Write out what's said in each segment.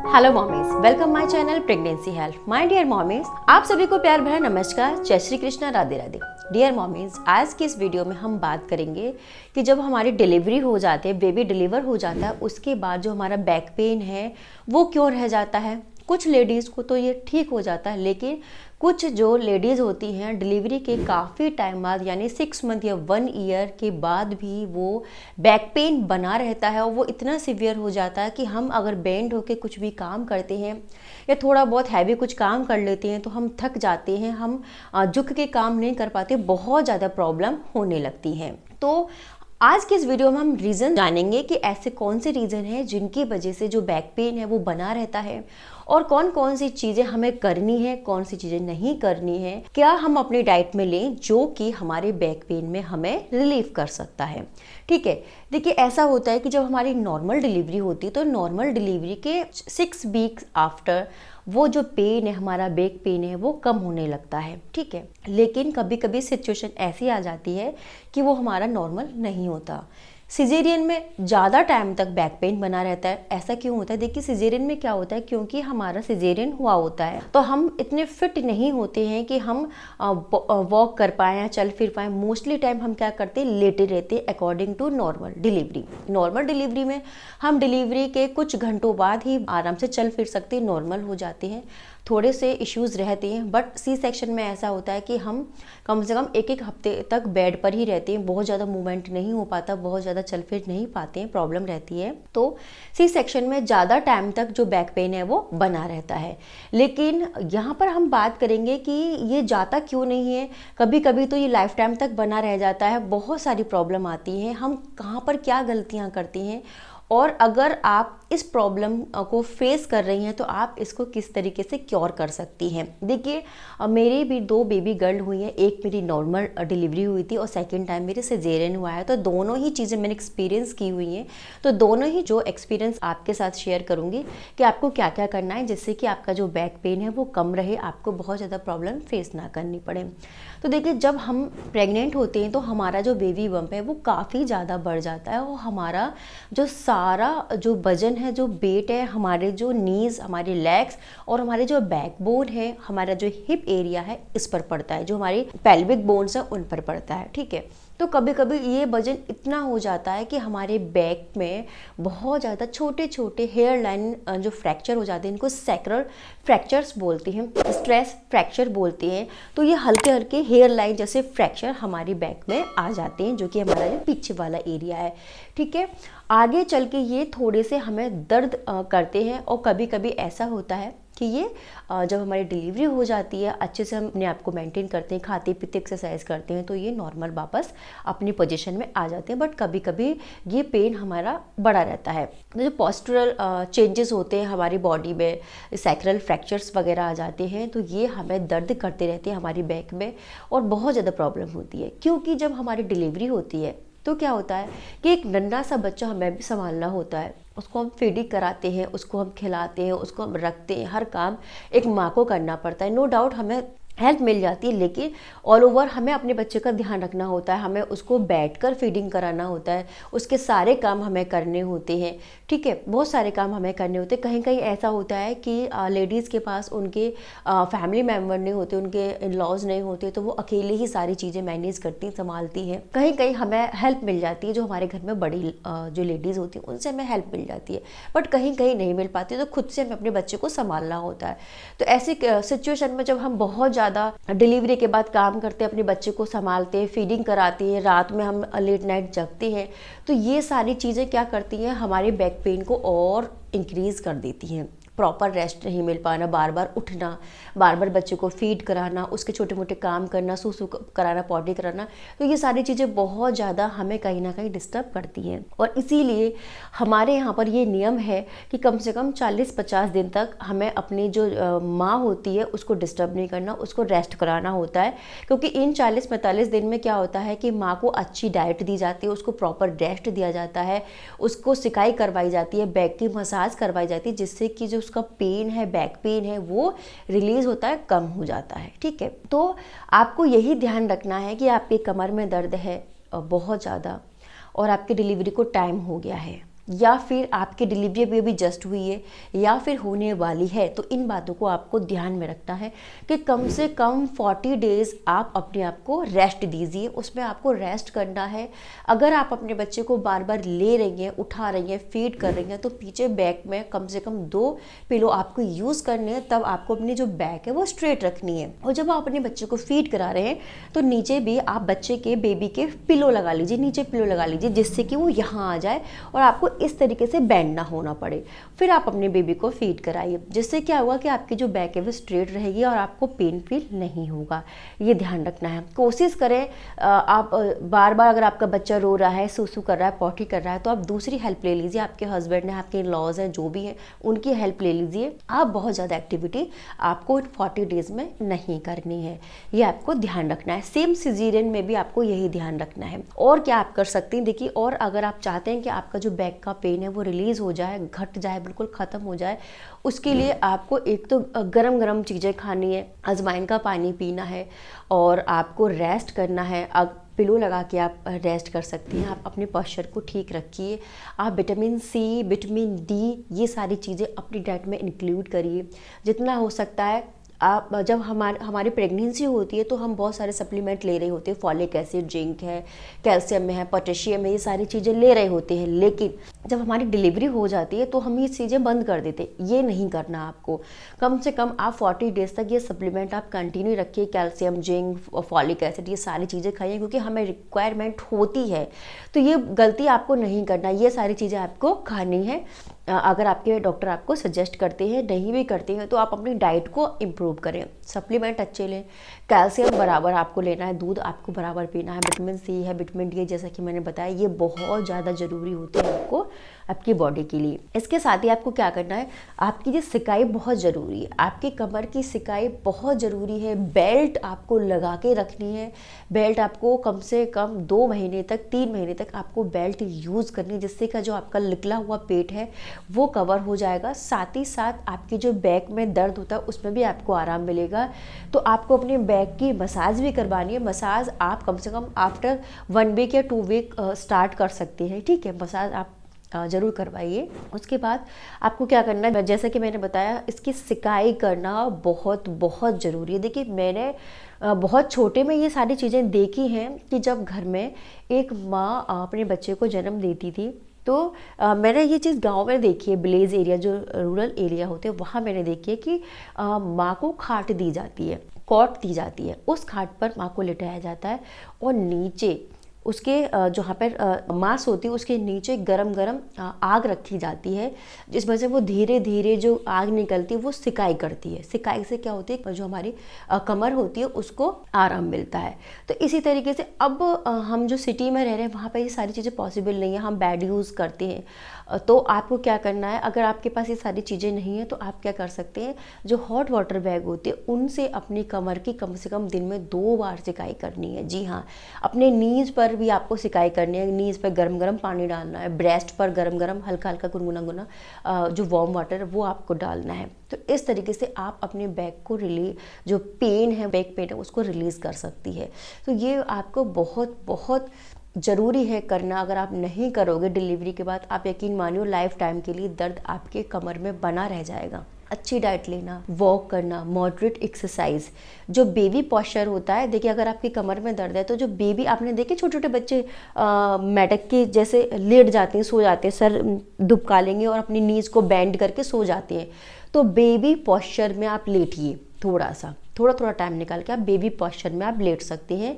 Hello mommies, welcome my channel pregnancy health. My dear mommies, आप सभी को प्यार भरा नमस्कार, जय श्री कृष्णा, राधे राधे। डियर मॉमीज, आज की इस वीडियो में हम बात करेंगे कि जब हमारी डिलीवरी हो जाती है, बेबी डिलीवर हो जाता है, उसके बाद जो हमारा बैक पेन है वो क्यों रह जाता है। कुछ लेडीज़ को तो ये ठीक हो जाता है, लेकिन कुछ जो लेडीज़ होती हैं डिलीवरी के काफ़ी टाइम बाद यानी 6 मंथ या 1 ईयर के बाद भी वो बैक पेन बना रहता है और वो इतना सीवियर हो जाता है कि हम अगर बेंड होके कुछ भी काम करते हैं या थोड़ा बहुत हैवी कुछ काम कर लेते हैं तो हम थक जाते हैं, हम झुक के काम नहीं कर पाते, बहुत ज़्यादा प्रॉब्लम होने लगती हैं। तो आज के इस वीडियो में हम रीज़न जानेंगे कि ऐसे कौन से रीज़न हैं जिनकी वजह से जो बैक पेन है वो बना रहता है और कौन कौन सी चीज़ें हमें करनी है, कौन सी चीज़ें नहीं करनी है, क्या हम अपनी डाइट में लें जो कि हमारे बैक पेन में हमें रिलीफ कर सकता है। ठीक है, देखिए ऐसा होता है कि जब हमारी नॉर्मल डिलीवरी होती है तो नॉर्मल डिलीवरी के 6 वीक्स आफ्टर वो जो पेन है, हमारा बैक पेन है, वो कम होने लगता है। ठीक है, लेकिन कभी कभी सिचुएशन ऐसी आ जाती है कि वो हमारा नॉर्मल नहीं होता। सिजेरियन में ज़्यादा टाइम तक बैक पेन बना रहता है। ऐसा क्यों होता है? देखिए सिजेरियन में क्या होता है, क्योंकि हमारा सिजेरियन हुआ होता है तो हम इतने फिट नहीं होते हैं कि हम वॉक कर पाएँ या चल फिर पाएँ। मोस्टली टाइम हम क्या करते हैं, लेटे रहते हैं according to normal delivery. Normal delivery में हम डिलीवरी के कुछ घंटों बाद ही आराम से चल फिर सकते हैं, नॉर्मल हो जाते हैं। थोड़े से इश्यूज़ रहते हैं, बट सी सेक्शन में ऐसा होता है कि हम कम से कम एक हफ्ते तक बेड पर ही रहते हैं, बहुत ज़्यादा मूवमेंट नहीं हो पाता, बहुत ज़्यादा चल फिर नहीं पाते हैं, प्रॉब्लम रहती है। तो सी सेक्शन में ज़्यादा टाइम तक जो बैक पेन है वो बना रहता है। लेकिन यहाँ पर हम बात करेंगे कि ये जाता क्यों नहीं है। कभी कभी तो ये लाइफ टाइम तक बना रह जाता है, बहुत सारी प्रॉब्लम आती हैं, हम कहाँ पर क्या गलतियाँ करते हैं और अगर आप इस प्रॉब्लम को फेस कर रही हैं तो आप इसको किस तरीके से क्योर कर सकती हैं। देखिए मेरी भी 2 बेबी गर्ल हुई हैं, एक मेरी नॉर्मल डिलीवरी हुई थी और सेकंड टाइम मेरे सिजेरियन हुआ है। तो दोनों ही चीज़ें मैंने एक्सपीरियंस की हुई हैं, तो दोनों ही जो एक्सपीरियंस आपके साथ शेयर करूँगी कि आपको क्या क्या करना है जिससे कि आपका जो बैक पेन है वो कम रहे, आपको बहुत ज़्यादा प्रॉब्लम फेस ना करनी पड़े। तो देखिए जब हम प्रेग्नेंट होते हैं तो हमारा जो बेबी बम्प है वो काफ़ी ज़्यादा बढ़ जाता है और हमारा जो सारा जो वजन है, जो वेट है, हमारे जो नीज़, हमारे लेग्स और हमारे जो बैकबोन है, हमारा जो हिप एरिया है, इस पर पड़ता है, जो हमारी पेल्विक बोन्स है उन पर पड़ता है। ठीक है, तो कभी कभी ये वजन इतना हो जाता है कि हमारे बैक में बहुत ज़्यादा छोटे छोटे हेयर लाइन जो फ्रैक्चर हो जाते हैं, इनको सैक्रल फ्रैक्चर्स बोलते हैं, स्ट्रेस फ्रैक्चर बोलते हैं। तो ये हल्के हल्के हेयर लाइन जैसे फ्रैक्चर हमारी बैक में आ जाते हैं, जो कि हमारा जो पीछे वाला एरिया है। ठीक है, आगे चल के ये थोड़े से हमें दर्द करते हैं और कभी कभी ऐसा होता है कि ये जब हमारी डिलीवरी हो जाती है, अच्छे से हम अपने आप को मेंटेन करते हैं, खाते पीते एक्सरसाइज करते हैं, तो ये नॉर्मल वापस अपनी पोजीशन में आ जाते हैं। बट कभी कभी ये पेन हमारा बड़ा रहता है। तो जो पोस्चरल चेंजेस होते हैं हमारी बॉडी में, सैक्रल फ्रैक्चर्स वगैरह आ जाते हैं, तो ये हमें दर्द करते रहते हैं हमारी बैक में और बहुत ज़्यादा प्रॉब्लम होती है। क्योंकि जब हमारी डिलीवरी होती है तो क्या होता है कि एक नन्हा सा बच्चा हमें भी संभालना होता है, उसको हम फीडिंग कराते हैं, उसको हम खिलाते हैं, उसको हम रखते हैं, हर काम एक माँ को करना पड़ता है। नो डाउट हमें हेल्प मिल जाती है, लेकिन ऑल ओवर हमें अपने बच्चे का ध्यान रखना होता है, हमें उसको बैठकर फीडिंग कराना होता है, उसके सारे काम हमें करने होते हैं। ठीक है, बहुत सारे काम हमें करने होते हैं। कहीं कहीं ऐसा होता है कि लेडीज़ के पास उनके फैमिली मेम्बर नहीं होते, उनके इन लॉज नहीं होते, तो वो अकेले ही सारी चीज़ें मैनेज करती संभालती हैं। कहीं कहीं हमें हेल्प मिल जाती है, जो हमारे घर में बड़ी जो लेडीज़ होती हैं उनसे हमें हेल्प मिल जाती है, बट कहीं कहीं नहीं मिल पाती, तो खुद से हमें अपने बच्चे को संभालना होता है। तो ऐसी सिचुएशन में जब हम बहुत ज़्यादा डिलीवरी के बाद काम करते हैं, अपने बच्चे को संभालते हैं, फीडिंग कराते हैं, रात में हम लेट नाइट जगते हैं, तो ये सारी चीज़ें क्या करती हैं, हमारे बैक पेन को और इंक्रीज़ कर देती हैं। प्रॉपर रेस्ट नहीं मिल पाना, बार बार उठना, बार बार बच्चे को फीड कराना, उसके छोटे मोटे काम करना, सूसू कराना, पॉटी कराना, तो ये सारी चीज़ें बहुत ज़्यादा हमें कहीं ना कहीं डिस्टर्ब करती हैं। और इसीलिए हमारे यहाँ पर ये नियम है कि कम से कम 40-50 दिन तक हमें अपनी जो माँ होती है उसको डिस्टर्ब नहीं करना, उसको रेस्ट कराना होता है। क्योंकि इन 40-45 दिन में क्या होता है कि माँ को अच्छी डाइट दी जाती है, उसको प्रॉपर रेस्ट दिया जाता है, उसको सिकाई करवाई जाती है, बैक की मसाज करवाई जाती है, जिससे कि जो उसका पेन है, बैक पेन है, वो रिलीज होता है, कम हो जाता है। ठीक है, तो आपको यही ध्यान रखना है कि आपकी कमर में दर्द है बहुत ज़्यादा और आपकी डिलीवरी को टाइम हो गया है, या फिर आपकी डिलीवरी अभी अभी जस्ट हुई है या फिर होने वाली है, तो इन बातों को आपको ध्यान में रखना है कि कम से कम 40 डेज़ आप अपने आप को रेस्ट दीजिए। उसमें आपको रेस्ट करना है। अगर आप अपने बच्चे को बार बार ले रही हैं, उठा रही हैं, फीड कर रही हैं, तो पीछे बैक में कम से कम 2 पिलो आपको यूज़ करने हैं। तब आपको अपनी जो बैक है वो स्ट्रेट रखनी है। और जब आप अपने बच्चे को फीड करा रहे हैं तो नीचे भी आप बच्चे के बेबी के पिलो लगा लीजिए, नीचे पिलो लगा लीजिए, जिससे कि वो यहाँ आ जाए और आपको इस तरीके से बेंड ना होना पड़े। फिर आप अपने बेबी को फीड कराइए, जिससे क्या होगा कि आपकी जो बैक है वो स्ट्रेट रहेगी और आपको पेन फील नहीं होगा। ये ध्यान रखना है। कोशिश करें आप बार बार अगर आपका बच्चा रो रहा है, सूसू कर रहा है, पॉटी कर रहा है, तो आप दूसरी हेल्प ले लीजिए। आपके हस्बैंड हैं, आपके लॉज हैं, जो भी हैं, उनकी हेल्प ले लीजिए। आप बहुत ज़्यादा एक्टिविटी आपको 40 डेज़ में नहीं करनी है, ये आपको ध्यान रखना है। सेम सिजेरियन में भी आपको यही ध्यान रखना है। और क्या आप कर सकते हैं, देखिए, और अगर आप चाहते हैं कि आपका जो बैक का पेन है वो रिलीज़ हो जाए, घट जाए, बिल्कुल ख़त्म हो जाए, उसके लिए आपको एक तो गरम गरम चीज़ें खानी है, अजवाइन का पानी पीना है और आपको रेस्ट करना है। पिलो लगा के आप रेस्ट कर सकती हैं। आप अपने पोस्चर को ठीक रखिए। आप विटामिन सी, विटामिन डी, ये सारी चीज़ें अपनी डाइट में इंक्लूड करिए जितना हो सकता है। आप जब हमारी प्रेगनेंसी होती है तो हम बहुत सारे सप्लीमेंट ले रहे होते हैं, फॉलिक एसिड, जिंक है, कैल्शियम है, पोटेशियम है, ये सारी चीज़ें ले रहे होते हैं। लेकिन जब हमारी डिलीवरी हो जाती है तो हम ये चीज़ें बंद कर देते हैं। ये नहीं करना आपको। कम से कम आप 40 डेज़ तक ये सप्लीमेंट आप कंटिन्यू रखिए। कैल्शियम, जिंक, फॉलिक एसिड, ये सारी चीज़ें खाइए, क्योंकि हमें रिक्वायरमेंट होती है। तो ये गलती आपको नहीं करना, ये सारी चीज़ें आपको खानी है। अगर आपके डॉक्टर आपको सजेस्ट करते हैं, नहीं भी करते हैं, तो आप अपनी डाइट को इम्प्रूव करें। सप्लीमेंट अच्छे लें, कैल्शियम बराबर आपको लेना है, दूध आपको बराबर पीना है, विटामिन सी है, विटामिन डी है, जैसा कि मैंने बताया, ये बहुत ज़्यादा ज़रूरी होते हैं आपको आपकी बॉडी के लिए। इसके साथ ही आपको क्या करना है, आपकी जो सिकाई बहुत ज़रूरी है, आपकी कमर की सिकाई बहुत ज़रूरी है। बेल्ट आपको लगा के रखनी है। बेल्ट आपको कम से कम 2 महीने तक, 3 महीने तक आपको बेल्ट यूज़ करनी है, जिससे का जो आपका निकला हुआ पेट है वो कवर हो जाएगा। साथ ही साथ आपकी जो बैक में दर्द होता है उसमें भी आपको आराम मिलेगा। तो आपको अपने बैक की मसाज भी करवानी है। मसाज आप कम से कम आफ्टर 1 वीक या 2 वीक स्टार्ट कर सकते हैं, ठीक है। मसाज आप ज़रूर करवाइए। उसके बाद आपको क्या करना है, जैसा कि मैंने बताया, इसकी सिकाई करना बहुत बहुत ज़रूरी है। देखिए, मैंने बहुत छोटे में ये सारी चीज़ें देखी हैं कि जब घर में एक माँ अपने बच्चे को जन्म देती थी, तो मैंने ये चीज़ गांव में देखी है, विलेज एरिया, जो रूरल एरिया होते हैं, वहाँ मैंने देखी है कि माँ को खाट दी जाती है, कॉट दी जाती है। उस खाट पर माँ को लिटाया जाता है और नीचे उसके जहाँ पर मांस होती है उसके नीचे गरम गरम आग रखी जाती है, जिसमें से वो धीरे धीरे जो आग निकलती है वो सिकाई करती है। सिकाई से क्या होती है, जो हमारी कमर होती है उसको आराम मिलता है। तो इसी तरीके से अब हम जो सिटी में रह रहे हैं वहाँ पर ये सारी चीज़ें पॉसिबल नहीं है, हम बेड यूज़ करते हैं। तो आपको क्या करना है, अगर आपके पास ये सारी चीज़ें नहीं है तो आप क्या कर सकते हैं, जो हॉट वाटर बैग होते हैं उनसे अपनी कमर की कम से कम दिन में 2 बार सिकाई करनी है। जी हाँ, अपने नीज़ पर भी आपको सिकाई करनी है। नीज़ पर गरम गरम पानी डालना है, ब्रेस्ट पर गरम गरम हल्का हल्का गुनगुना जो वार्म वाटर है वो आपको डालना है। तो इस तरीके से आप अपने बैक को जो पेन है, बैक पेन है, उसको रिलीज़ कर सकती है। तो ये आपको बहुत बहुत ज़रूरी है करना। अगर आप नहीं करोगे डिलीवरी के बाद, आप यकीन मानियो लाइफ टाइम के लिए दर्द आपके कमर में बना रह जाएगा। अच्छी डाइट लेना, वॉक करना, मॉडरेट एक्सरसाइज, जो बेबी पॉस्चर होता है। देखिए, अगर आपकी कमर में दर्द है तो जो बेबी, आपने देखे छोटे छोटे बच्चे मेढक के जैसे लेट जाते हैं, सो जाते हैं, सर दुबका लेंगे और अपनी नीज़ को बेंड करके सो जाते हैं। तो बेबी पॉस्चर में आप लेटिए, थोड़ा टाइम निकाल के आप बेबी पॉस्चर में आप लेट सकते हैं।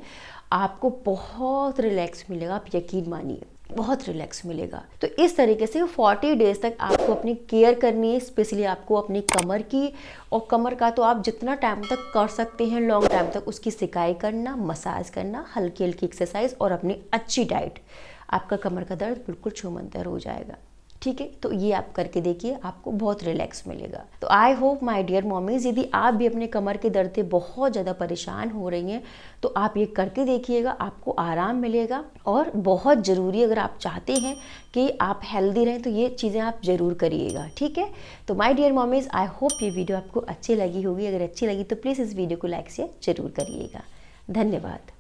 आपको बहुत रिलैक्स मिलेगा, आप यकीन मानिए, बहुत रिलैक्स मिलेगा। तो इस तरीके से 40 डेज तक आपको अपनी केयर करनी है, स्पेशली आपको अपनी कमर की। और कमर का तो आप जितना टाइम तक कर सकते हैं, लॉन्ग टाइम तक, उसकी सिकाई करना, मसाज करना, हल्की हल्की एक्सरसाइज और अपनी अच्छी डाइट, आपका कमर का दर्द बिल्कुल छूमंतर हो जाएगा। ठीक है, तो ये आप करके देखिए, आपको बहुत रिलैक्स मिलेगा। तो I hope my dear mommies, यदि आप भी अपने कमर के दर्द से बहुत ज़्यादा परेशान हो रही हैं तो आप ये करके देखिएगा, आपको आराम मिलेगा। और बहुत ज़रूरी, अगर आप चाहते हैं कि आप हेल्दी रहें तो ये चीज़ें आप ज़रूर करिएगा। ठीक है, तो my dear mommies, I hope ये वीडियो आपको अच्छी लगी होगी। अगर अच्छी लगी तो प्लीज़ इस वीडियो को लाइक शेयर ज़रूर करिएगा। धन्यवाद।